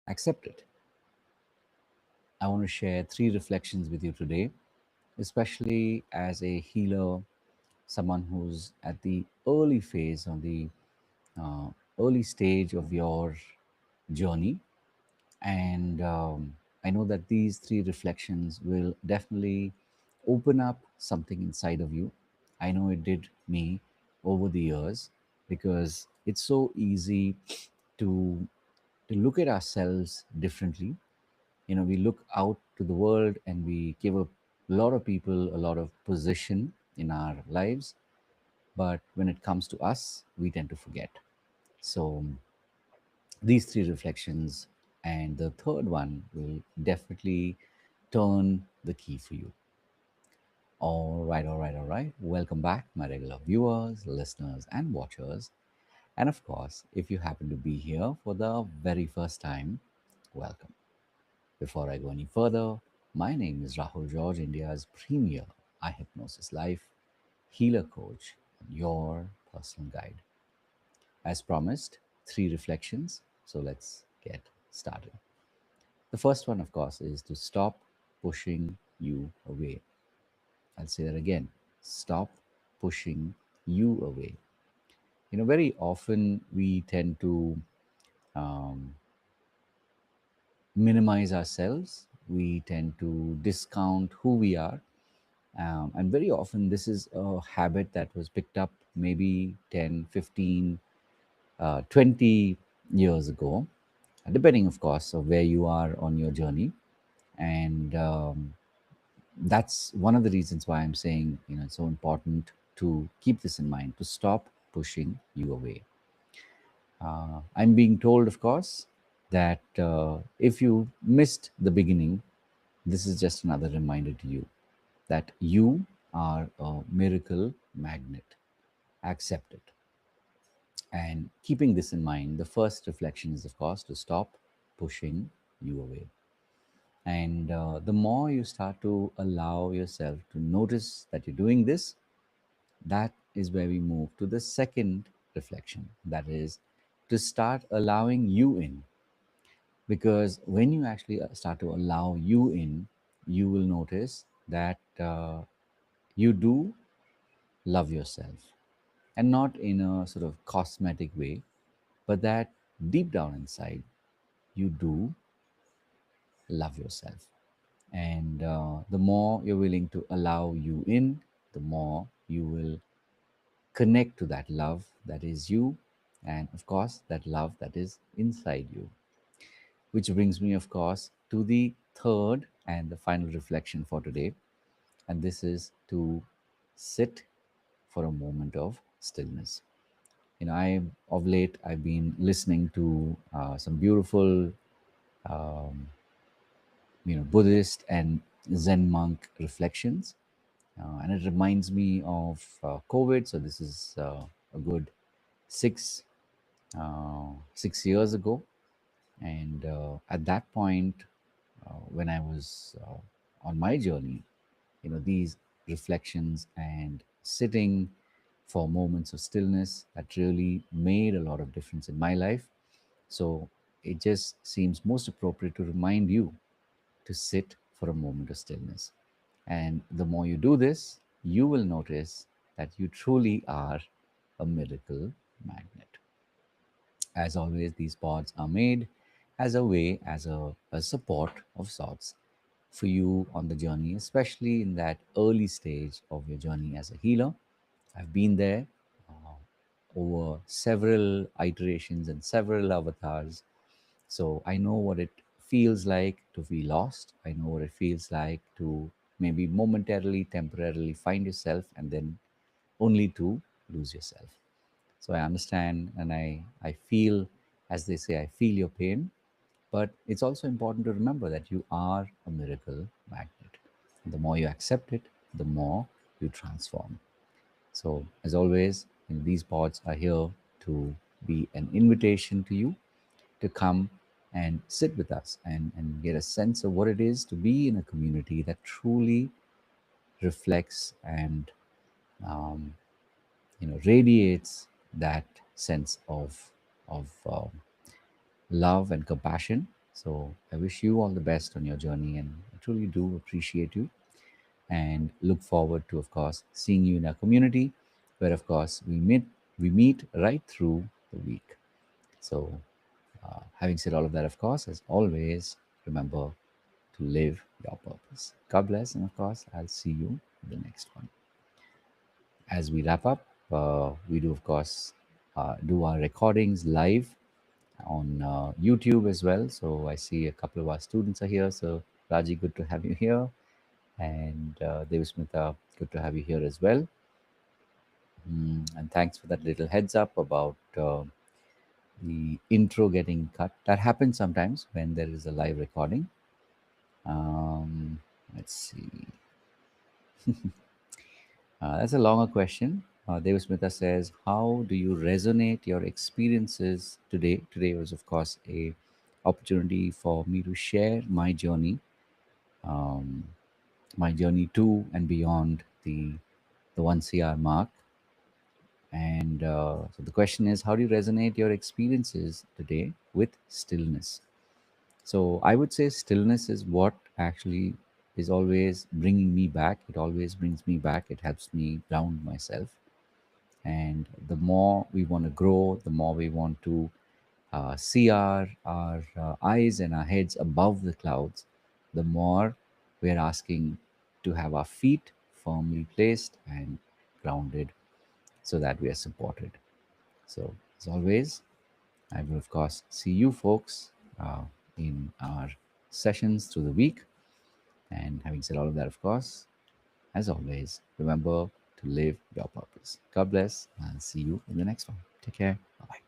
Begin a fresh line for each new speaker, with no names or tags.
accept it. I want to share three reflections with you today, especially as a healer, someone who's at the early phase, on the uh, early stage of your journey. And I know that these three reflections will definitely open up something inside of you. I know it did me over the years, because it's so easy to to look at ourselves differently. We look out to the world and we give a lot of people a lot of position in our lives, but when it comes to us, we tend to forget. So these three reflections, and the third one will definitely turn the key for you. All right, all right, all right. Welcome back, my regular viewers, listeners, and watchers. And of course, if you happen to be here for the very first time, welcome. Before I go any further, my name is Rahul George, India's premier iHypnosis life healer coach, and your personal guide. As promised, three reflections. So let's get started. The first one, of course, is to stop pushing you away. I'll say that again: stop pushing you away. Very often we tend to um, minimize ourselves, we tend to discount who we are. And very often, this is a habit that was picked up maybe 10, 15, 20 years ago, depending, of course, of where you are on your journey. And that's one of the reasons why I'm saying, it's so important to keep this in mind, to stop pushing you away. I'm being told, of course, that if you missed the beginning, this is just another reminder to you that you are a miracle magnet. Accept it. And keeping this in mind, the first reflection is, of course, to stop pushing you away. And the more you start to allow yourself to notice that you're doing this, that is where we move to the second reflection. That is to start allowing you in. Because when you actually start to allow you in, you will notice that you do love yourself, and not in a sort of cosmetic way, but that deep down inside, you do love yourself. And the more you're willing to allow you in, the more you will connect to that love that is you, and of course, that love that is inside you. Which brings me, of course, to the third and the final reflection for today, and this is to sit for a moment of stillness. I of late I've been listening to some beautiful Buddhist and Zen monk reflections, and it reminds me of COVID. So this is a good six 6 years ago, and at that point, when I was on my journey, these reflections and sitting for moments of stillness, that really made a lot of difference in my life. So it just seems most appropriate to remind you to sit for a moment of stillness. And the more you do this, you will notice that you truly are a miracle magnet. As always, these pods are made as a way, as a support of sorts for you on the journey, especially in that early stage of your journey as a healer. I've been there over several iterations and several avatars. So I know what it feels like to be lost. I know what it feels like to maybe momentarily, temporarily find yourself and then only to lose yourself. So I understand, and I feel, as they say, I feel your pain. But it's also important to remember that you are a miracle magnet. The more you accept it, the more you transform. So, as always, these pods are here to be an invitation to you to come and sit with us and get a sense of what it is to be in a community that truly reflects and radiates that sense of love and compassion. So I wish you all the best on your journey, and I truly do appreciate you and look forward to, of course, seeing you in our community, where, of course, we meet right through the week. So, having said all of that, of course, as always, remember to live your purpose. God bless, and of course, I'll see you in the next one. As we wrap up, we do, of course, do our recordings live on YouTube as well. So I see a couple of our students are here. So Raji, good to have you here, and Devasmita, good to have you here as well. And thanks for that little heads up about the intro getting cut. That happens sometimes when there is a live recording. Um, let's see. That's a longer question. Devasmita says, "How do you resonate your experiences today?" Today was, of course, a opportunity for me to share um, my journey to and beyond the 1 CR mark. And so the question is, how do you resonate your experiences today with stillness? So I would say stillness is what actually is always bringing me back. It always brings me back. It helps me ground myself. And the more we want to grow, the more we want to see our eyes and our heads above the clouds, the more we're asking to have our feet firmly placed and grounded so that we are supported. So, as always, I will, of course, see you folks in our sessions through the week. And having said all of that, of course, as always, remember to live your purpose. God bless, and see you in the next one. Take care. Bye bye.